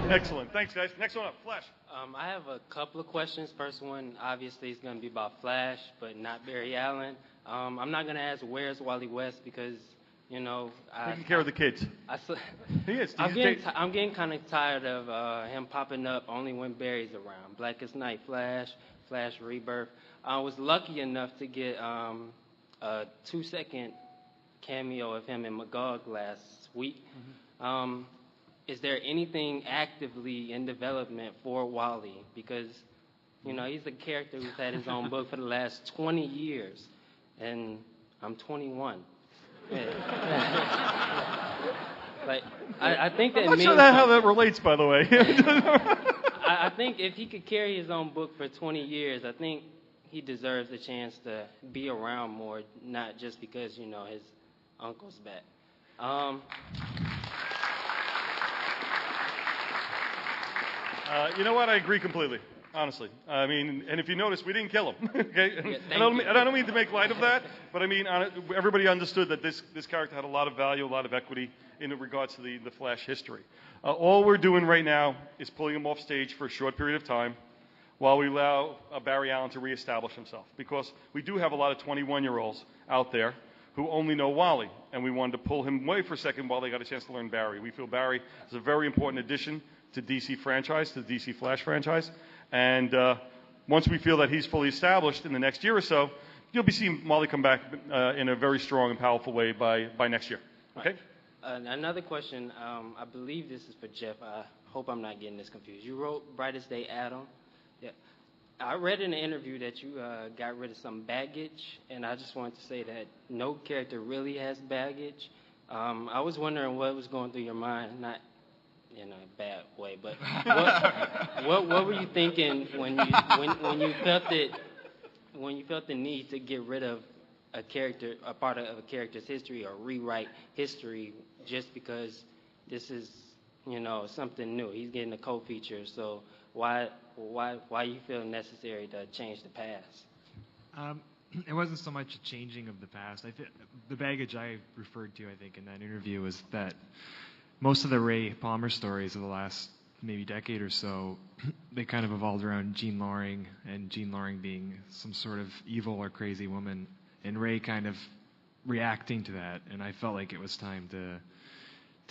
Excellent. Thanks, guys. Next one up, Flash. I have a couple of questions. First one, obviously, is going to be about Flash, but not Barry Allen. I'm not going to ask where's Wally West because, you know, Taking care of the kids. He is. I'm getting kind of tired of him popping up only when Barry's around. Blackest Night Flash, Flash Rebirth. I was lucky enough to get a 2-second cameo of him in Magog last week. Mm-hmm. Is there anything actively in development for Wally? Because, you know, he's a character who's had his own book for the last 20 years, and I'm 21. Like, I think that I'm not sure how that relates, by the way. I think if he could carry his own book for 20 years, I think he deserves a chance to be around more, not just because, you know, his uncle's back. You know what? I agree completely, honestly. I mean, and if you notice, we didn't kill him. Okay? Yeah, I don't mean to make light of that, but I mean, everybody understood that this character had a lot of value, a lot of equity in regards to the Flash history. All we're doing right now is pulling him off stage for a short period of time while we allow Barry Allen to reestablish himself. Because we do have a lot of 21-year-olds out there who only know Wally, and we wanted to pull him away for a second while they got a chance to learn Barry. We feel Barry is a very important addition to DC franchise, to the DC Flash franchise. And once we feel that he's fully established in the next year or so, you'll be seeing Wally come back in a very strong and powerful way by next year. Okay? Another question, I believe this is for Jeff. I hope I'm not getting this confused. You wrote Brightest Day Adam. Yeah. I read in an interview that you got rid of some baggage, and I just wanted to say that no character really has baggage. I was wondering what was going through your mind, not in a bad way, but what were you thinking when you felt the need to get rid of a character, a part of a character's history, or rewrite history just because this is, you know, something new? He's getting a co-feature, so why you feel necessary to change the past? It wasn't so much a changing of the past. The baggage I referred to, I think, in that interview was that most of the Ray Palmer stories of the last maybe decade or so, they kind of evolved around Jean Loring, and Jean Loring being some sort of evil or crazy woman, and Ray kind of reacting to that. And I felt like it was time to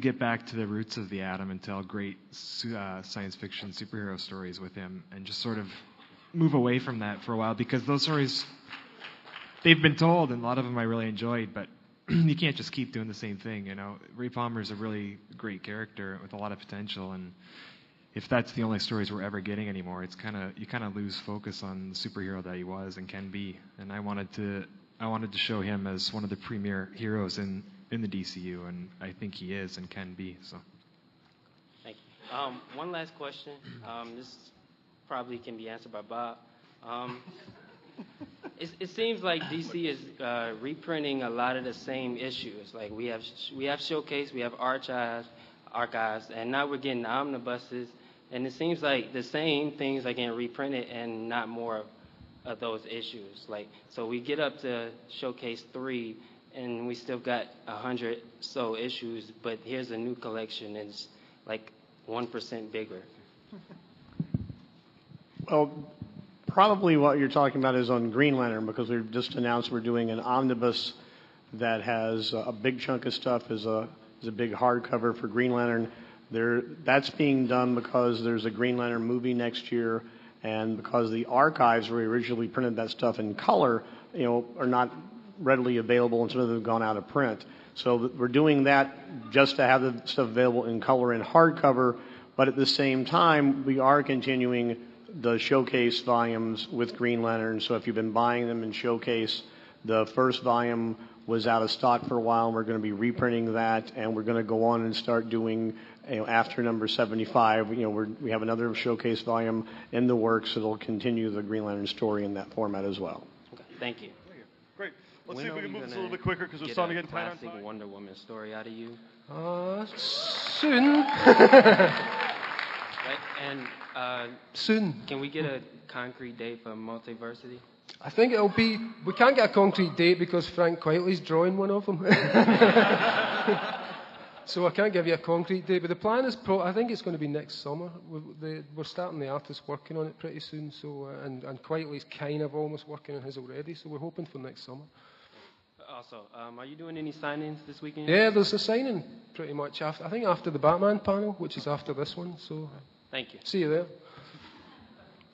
get back to the roots of the Atom and tell great science fiction superhero stories with him, and just sort of move away from that for a while, because those stories, they've been told, and a lot of them I really enjoyed, but you can't just keep doing the same thing, you know. Ray Palmer is a really great character with a lot of potential, and if that's the only stories we're ever getting anymore, you kind of lose focus on the superhero that he was and can be. And I wanted to show him as one of the premier heroes in the DCU, and I think he is and can be. So. Thank you. One last question. This probably can be answered by Bob. It seems like DC is reprinting a lot of the same issues. Like we have Showcase, we have Archives, and now we're getting omnibuses. And it seems like the same things are getting reprinted and not more of those issues. Like, so we get up to Showcase 3, and we still got 100 so issues, but here's a new collection, and it's like 1% bigger. Well, probably what you're talking about is on Green Lantern, because we've just announced we're doing an omnibus that has a big chunk of stuff is a big hardcover for Green Lantern. That's being done because there's a Green Lantern movie next year, and because the archives where we originally printed that stuff in color, you know, are not readily available, and some of them have gone out of print. So we're doing that just to have the stuff available in color and hardcover, but at the same time, we are continuing the Showcase volumes with Green Lantern. So if you've been buying them in Showcase, the first volume was out of stock for a while, and we're going to be reprinting that, and we're going to go on and start doing, you know, after number 75, you know, we have another Showcase volume in the works that'll continue the Green Lantern story in that format as well. Okay, thank you. Great. Let's see if we can move this a little bit quicker, because we're starting to get tight on time. Wonder Woman story out of you. Soon. Right, and soon. Can we get a concrete date for Multiversity? I think it'll be. We can't get a concrete date because Frank Quitely's drawing one of them. So I can't give you a concrete date, but the plan is I think it's going to be next summer. We're starting the artist working on it pretty soon, so and Quietly's kind of almost working on his already, so we're hoping for next summer. Also, are you doing any signings this weekend? Yeah, there's a signing pretty much after, I think after the Batman panel, which is after this one, so Thank you. see you there.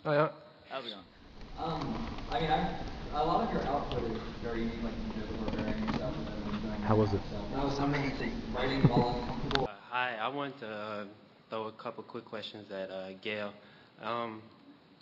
Hiya. How's it going? I mean, a lot of your output is very unique, like you were wearing yourself and everything doing. How was it? I was wondering if writing while uncomfortable. Hi, I want to throw a couple quick questions at Gail.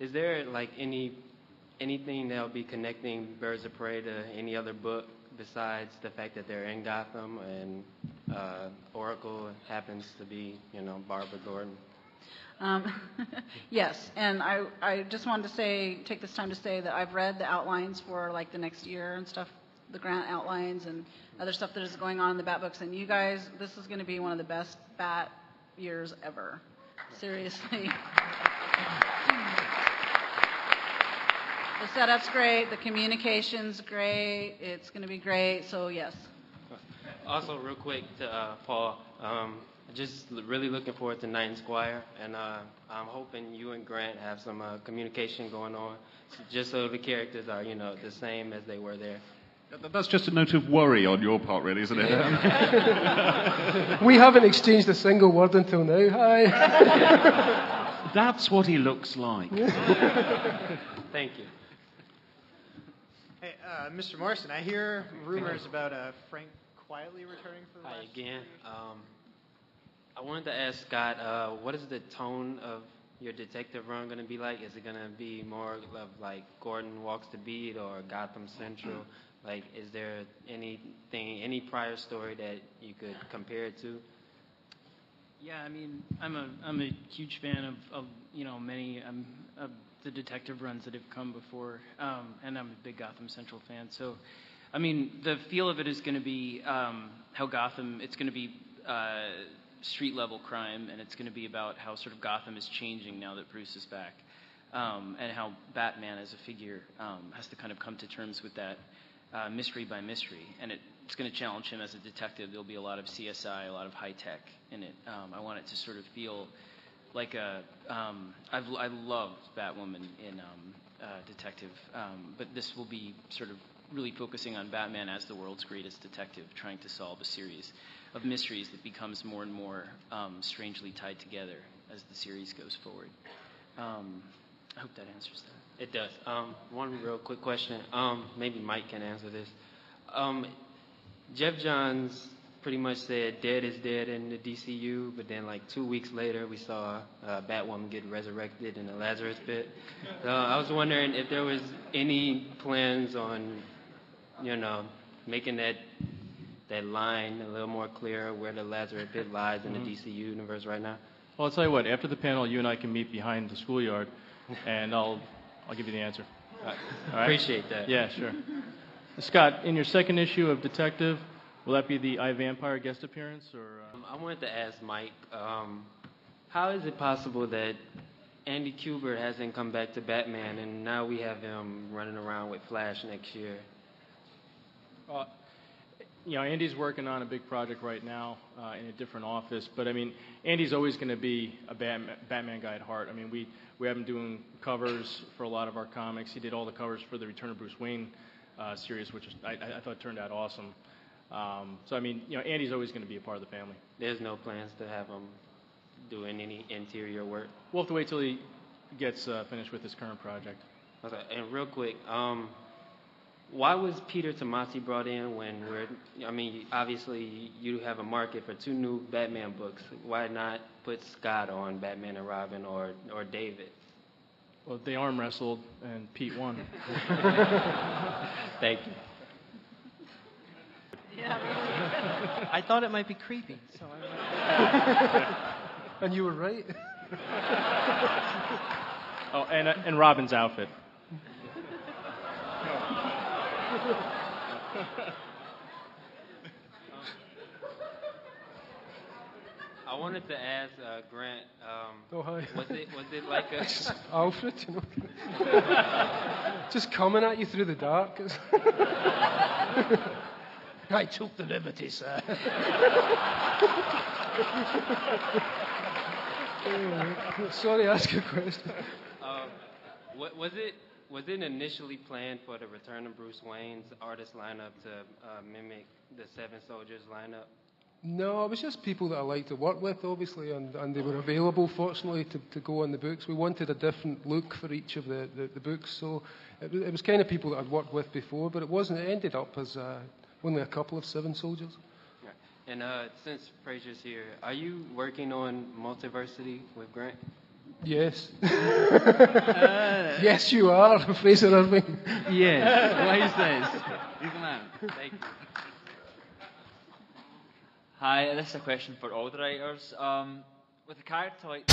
Is there like anything that'll be connecting Birds of Prey to any other book besides the fact that they're in Gotham and Oracle happens to be, Barbara Gordon? Yes, and I just wanted to take this time to say that I've read the outlines for like the next year and stuff, the grant outlines and other stuff that is going on in the Bat books. And you guys, this is going to be one of the best Bat years ever. Seriously. The setup's great. The communication's great. It's going to be great. So yes. Also, real quick to Paul. Just really looking forward to Knight and Squire, and I'm hoping you and Grant have some communication going on, just so the characters are, the same as they were there. That's just a note of worry on your part, really, isn't it? We haven't exchanged a single word until now. Hi. That's what he looks like. Thank you. Hey, Mr. Morrison, I hear rumors about Frank quietly returning for the Hi last again. I wanted to ask Scott, what is the tone of your detective run going to be like? Is it going to be more of like Gordon Walks the Beat or Gotham Central? Like, is there any prior story that you could compare it to? Yeah, I mean, I'm a huge fan of many of the detective runs that have come before, and I'm a big Gotham Central fan. So, I mean, the feel of it is going to be how Gotham. It's going to be street level crime, and it's going to be about how sort of Gotham is changing now that Bruce is back, and how Batman as a figure has to kind of come to terms with that mystery by mystery, and it's going to challenge him as a detective. There'll be a lot of CSI, a lot of high tech in it. I want it to sort of feel like I loved Batwoman in Detective, but this will be sort of really focusing on Batman as the world's greatest detective, trying to solve a series of mysteries that becomes more and more strangely tied together as the series goes forward. I hope that answers that. It does. One real quick question. Maybe Mike can answer this. Jeff Johns pretty much said dead is dead in the DCU, but then like 2 weeks later we saw Batwoman get resurrected in the Lazarus pit. So I was wondering if there was any plans on, making that line a little more clear where the Lazarus pit lies in the DCU universe right now. Well, I'll tell you what. After the panel, you and I can meet behind the schoolyard, and I'll give you the answer. All right? Appreciate that. Yeah, sure. Scott, in your second issue of Detective, will that be the iVampire guest appearance, or? I wanted to ask Mike, how is it possible that Andy Kubert hasn't come back to Batman, and now we have him running around with Flash next year? Andy's working on a big project right now in a different office, but I mean, Andy's always going to be a Batman guy at heart. I mean, we have him doing covers for a lot of our comics. He did all the covers for the Return of Bruce Wayne series, which I thought turned out awesome. So I mean, Andy's always going to be a part of the family. There's no plans to have him doing any interior work? We'll have to wait till he gets finished with his current project. Okay, and real quick, why was Peter Tomasi brought in when obviously you have a market for 2 new Batman books. Why not put Scott on Batman and Robin or David? Well, they arm wrestled and Pete won. Thank you. Yeah. I thought it might be creepy. So And you were right. Oh, and Robin's outfit. I wanted to ask Grant. Hi. Was it like a Alfred? Just coming at you through the dark. I took the liberty, sir. Sorry, ask a question. Was it initially planned for the return of Bruce Wayne's artist lineup to mimic the Seven Soldiers lineup? No, it was just people that I like to work with, obviously, and they were available, fortunately, to go on the books. We wanted a different look for each of the books, so it was kind of people that I'd worked with before, but it wasn't. It ended up as only a couple of Seven Soldiers. Right. And since Fraser's here, are you working on Multiversity with Grant? Yes. Yes, you are, Fraser Irving. Yes, what he says. He's the man. Thank you. Hi, this is a question for all the writers. With a character like